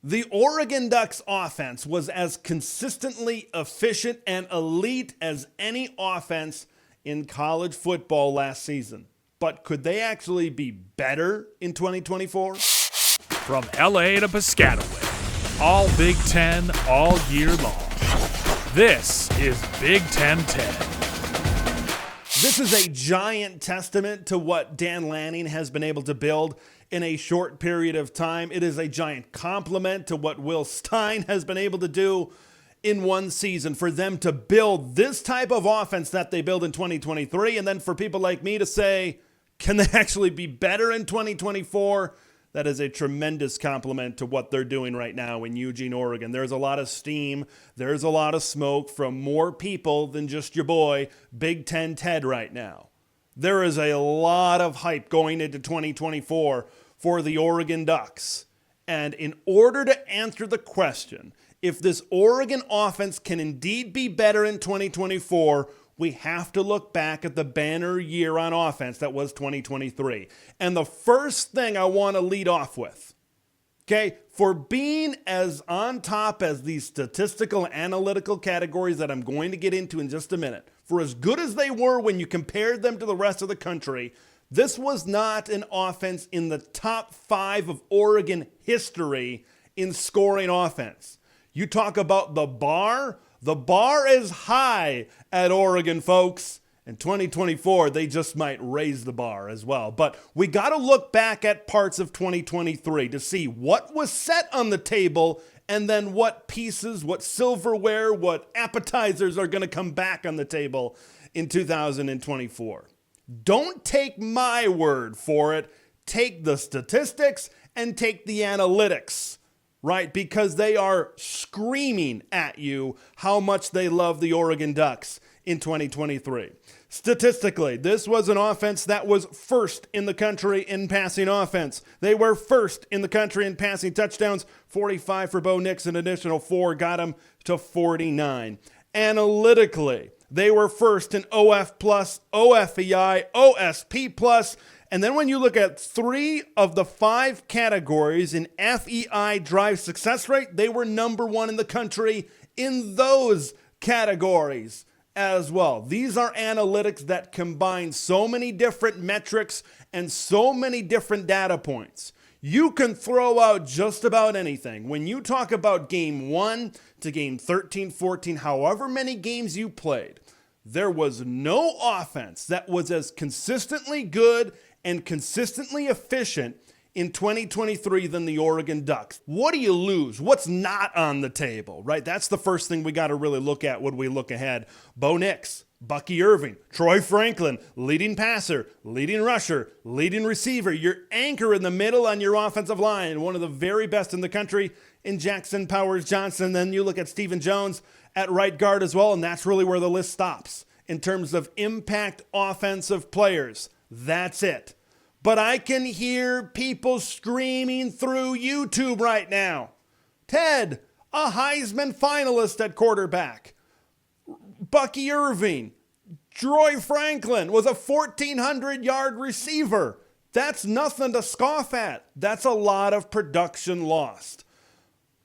The Oregon Ducks offense was as consistently efficient and elite as any offense in college football last season. But could they actually be better in 2024? From LA to Piscataway, all Big Ten all year long. This is Big Ten 10. This is a giant testament to what Dan Lanning has been able to build in a short period of time. It is a giant compliment to what Will Stein has been able to do in one season, for them to build this type of offense that they build in 2023, and then for people like me to say, can they actually be better in 2024? That is a tremendous compliment to what they're doing right now in Eugene, Oregon. There's a lot of steam. There's a lot of smoke from more people than just your boy, Big Ten Ted, right now. There is a lot of hype going into 2024 for the Oregon Ducks. And in order to answer the question, if this Oregon offense can indeed be better in 2024, we have to look back at the banner year on offense that was 2023. And the first thing I want to lead off with, okay, for being as on top as these statistical analytical categories that I'm going to get into in just a minute, for as good as they were when you compared them to the rest of the country, this was not an offense in the top 5 of Oregon history in scoring offense. You talk about the bar is high at Oregon, folks. In 2024, they just might raise the bar as well. But we got to look back at parts of 2023 to see what was set on the table and then what pieces, what silverware, what appetizers are going to come back on the table in 2024. Don't take my word for it. Take the statistics and take the analytics. Right, because they are screaming at you how much they love the Oregon Ducks in 2023. Statistically, this was an offense that was first in the country in passing offense. They were first in the country in passing touchdowns, 45 for Bo Nix, an additional 4 got him to 49. Analytically, they were first in OF+, OFEI, OSP+, and then when you look at 3 of the 5 categories in FEI drive success rate, they were number 1 in the country in those categories as well. These are analytics that combine so many different metrics and so many different data points. You can throw out just about anything. When you talk about game 1 to game 13, 14, however many games you played, there was no offense that was as consistently good and consistently efficient in 2023 than the Oregon Ducks. What do you lose? What's not on the table, right? That's the first thing we got to really look at when we look ahead. Bo Nix, Bucky Irving, Troy Franklin, leading passer, leading rusher, leading receiver, your anchor in the middle on your offensive line, one of the very best in the country in Jackson Powers Johnson. Then you look at Stephen Jones at right guard as well, and that's really where the list stops in terms of impact offensive players. That's it. But I can hear people screaming through YouTube right now. Ted, a Heisman finalist at quarterback. Bucky Irving, Troy Franklin was a 1,400-yard receiver. That's nothing to scoff at. That's a lot of production lost.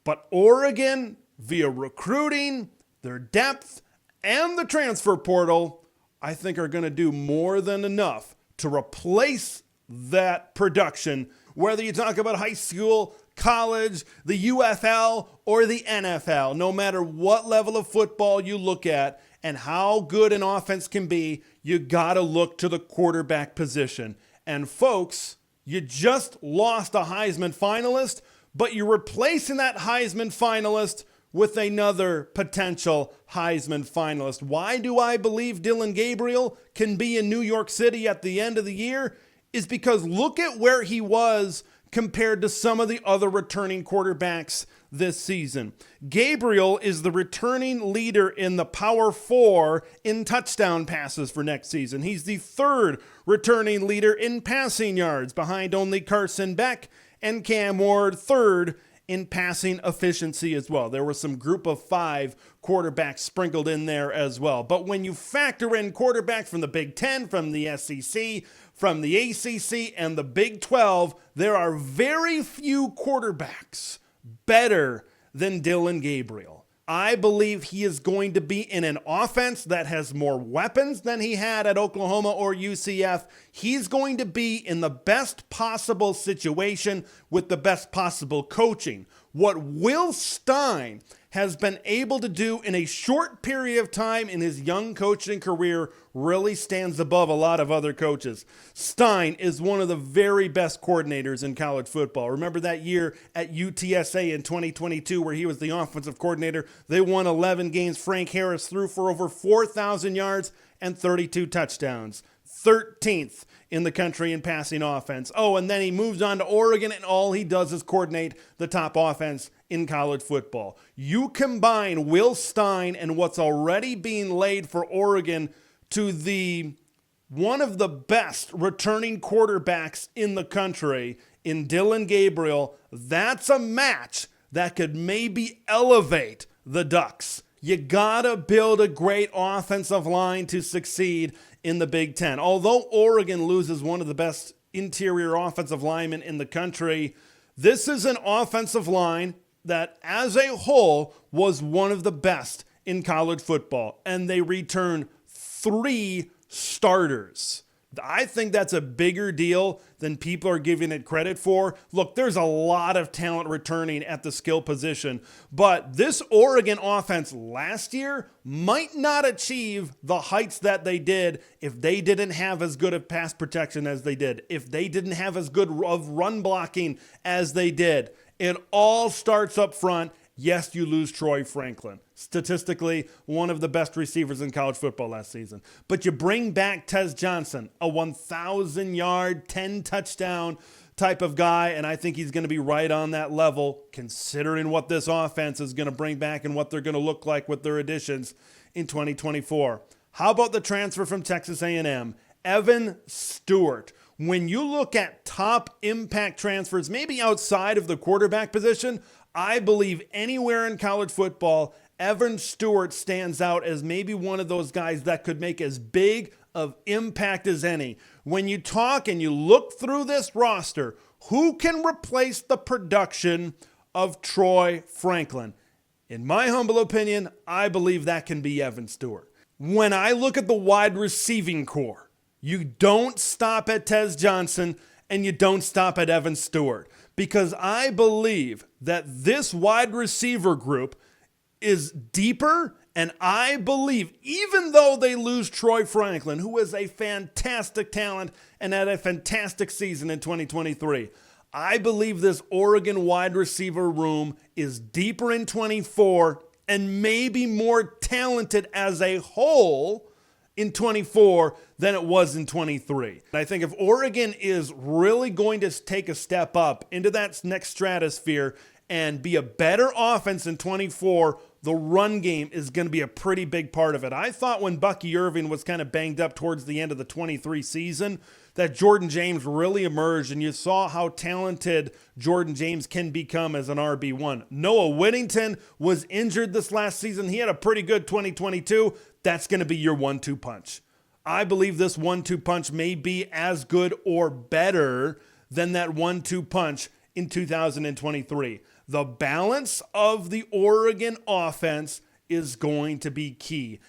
But Oregon, via recruiting, their depth, and the transfer portal, I think are going to do more than enough to replace that production, whether you talk about high school, college, the UFL, or the NFL. No matter what level of football you look at and how good an offense can be, you got to look to the quarterback position. And folks, you just lost a Heisman finalist, but you're replacing that Heisman finalist with another potential Heisman finalist. Why do I believe Dillon Gabriel can be in New York City at the end of the year? Is because look at where he was compared to some of the other returning quarterbacks this season. Gabriel is the returning leader in the Power 4 in touchdown passes for next season. He's the 3rd returning leader in passing yards, behind only Carson Beck and Cam Ward, 3rd in passing efficiency as well. There were some group of 5 quarterbacks sprinkled in there as well. But when you factor in quarterbacks from the Big Ten, from the SEC, from the ACC, and the Big 12, there are very few quarterbacks better than Dillon Gabriel. I believe he is going to be in an offense that has more weapons than he had at Oklahoma or UCF. He's going to be in the best possible situation with the best possible coaching. What Will Stein has been able to do in a short period of time in his young coaching career really stands above a lot of other coaches. Stein is one of the very best coordinators in college football. Remember that year at UTSA in 2022 where he was the offensive coordinator? They won 11 games. Frank Harris threw for over 4,000 yards and 32 touchdowns. 13th in the country in passing offense. Oh, and then he moves on to Oregon, and all he does is coordinate the top offense in college football. You combine Will Stein and what's already being laid for Oregon to the one of the best returning quarterbacks in the country in Dillon Gabriel, that's a match that could maybe elevate the Ducks. You gotta build a great offensive line to succeed in the Big Ten. Although Oregon loses one of the best interior offensive linemen in the country, this is an offensive line that as a whole was one of the best in college football. And they return 3 starters. I think that's a bigger deal than people are giving it credit for. Look, there's a lot of talent returning at the skill position, but this Oregon offense last year might not achieve the heights that they did if they didn't have as good of pass protection as they did, if they didn't have as good of run blocking as they did. It all starts up front. Yes, you lose Troy Franklin. Statistically, one of the best receivers in college football last season. But you bring back Tez Johnson, a 1,000-yard, 10-touchdown type of guy, and I think he's going to be right on that level, considering what this offense is going to bring back and what they're going to look like with their additions in 2024. How about the transfer from Texas A&M, Evan Stewart? When you look at top impact transfers, maybe outside of the quarterback position, I believe anywhere in college football, Evan Stewart stands out as maybe one of those guys that could make as big of impact as any. When you talk and you look through this roster, who can replace the production of Troy Franklin? In my humble opinion, I believe that can be Evan Stewart. When I look at the wide receiving core, you don't stop at Tez Johnson and you don't stop at Evan Stewart, because I believe that this wide receiver group is deeper, and I believe even though they lose Troy Franklin, who is a fantastic talent and had a fantastic season in 2023, I believe this Oregon wide receiver room is deeper in 24 and maybe more talented as a whole in 24 than it was in 23. And I think if Oregon is really going to take a step up into that next stratosphere and be a better offense in 24, the run game is going to be a pretty big part of it. I thought when Bucky Irving was kind of banged up towards the end of the 23 season that Jordan James really emerged, and you saw how talented Jordan James can become as an RB1. Noah Whittington was injured this last season. He had a pretty good 2022. That's going to be your 1-2 punch. I believe this 1-2 punch may be as good or better than that 1-2 punch in 2023. The balance of the Oregon offense is going to be key.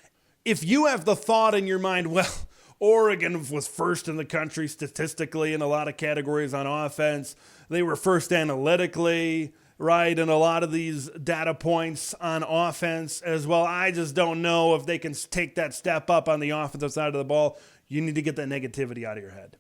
If you have the thought in your mind, well, Oregon was first in the country statistically in a lot of categories on offense. They were first analytically, right, and a lot of these data points on offense as well. I just don't know if they can take that step up on the offensive side of the ball. You need to get that negativity out of your head.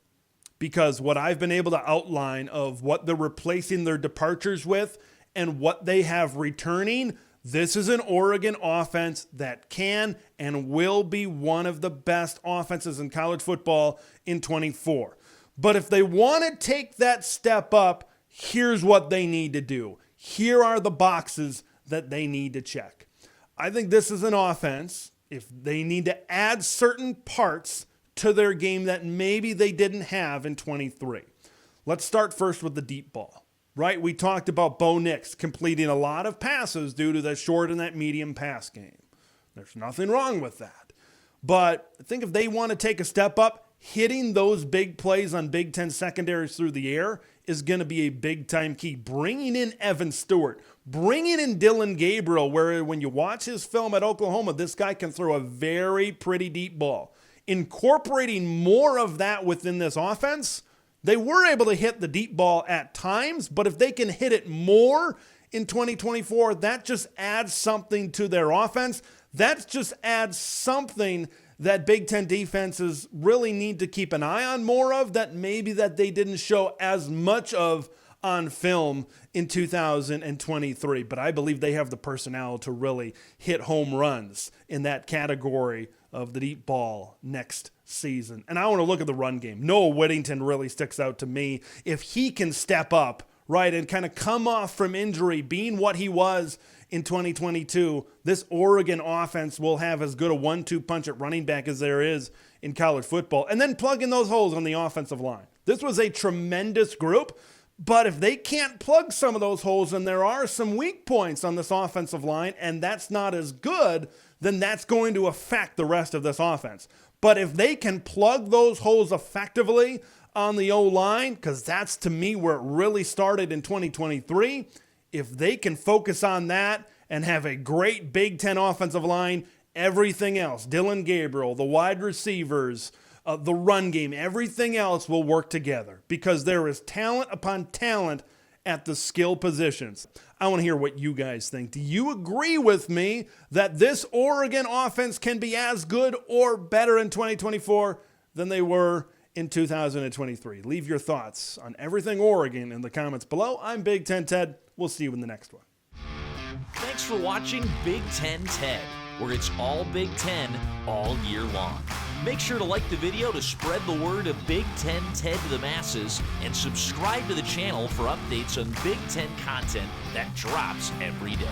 Because what I've been able to outline of what they're replacing their departures with and what they have returning, this is an Oregon offense that can and will be one of the best offenses in college football in 24. But if they want to take that step up, here's what they need to do. Here are the boxes that they need to check. I think this is an offense, if they need to add certain parts to their game that maybe they didn't have in 23. Let's start first with the deep ball, right? We talked about Bo Nix completing a lot of passes due to that short and that medium pass game. There's nothing wrong with that. But I think if they want to take a step up, hitting those big plays on Big Ten secondaries through the air is going to be a big-time key. Bringing in Evan Stewart, bringing in Dillon Gabriel, where when you watch his film at Oklahoma, this guy can throw a very pretty deep ball. Incorporating more of that within this offense, they were able to hit the deep ball at times, but if they can hit it more in 2024, that just adds something to their offense. That just adds something that Big Ten defenses really need to keep an eye on more of, that maybe that they didn't show as much of on film in 2023. But I believe they have the personnel to really hit home runs in that category of the deep ball next season. And I want to look at the run game. Noah Whittington really sticks out to me. If he can step up, right, and kind of come off from injury, being what he was in 2022, this Oregon offense will have as good a 1-2 punch at running back as there is in college football. And then plug in those holes on the offensive line. This was a tremendous group, but if they can't plug some of those holes, and there are some weak points on this offensive line, and that's not as good, then that's going to affect the rest of this offense. But if they can plug those holes effectively on the O-line, because that's to me where it really started in 2023, if they can focus on that and have a great Big Ten offensive line, everything else, Dillon Gabriel, the wide receivers, the run game, everything else will work together, because there is talent upon talent at the skill positions. I want to hear what you guys think. Do you agree with me that this Oregon offense can be as good or better in 2024 than they were in 2023? Leave your thoughts on everything Oregon in the comments below. I'm Big Ten Ted. We'll see you in the next one. Thanks for watching Big Ten Ted, where it's all Big Ten all year long. Make sure to like the video to spread the word of Big Ten Ted to the masses, and subscribe to the channel for updates on Big Ten content that drops every day.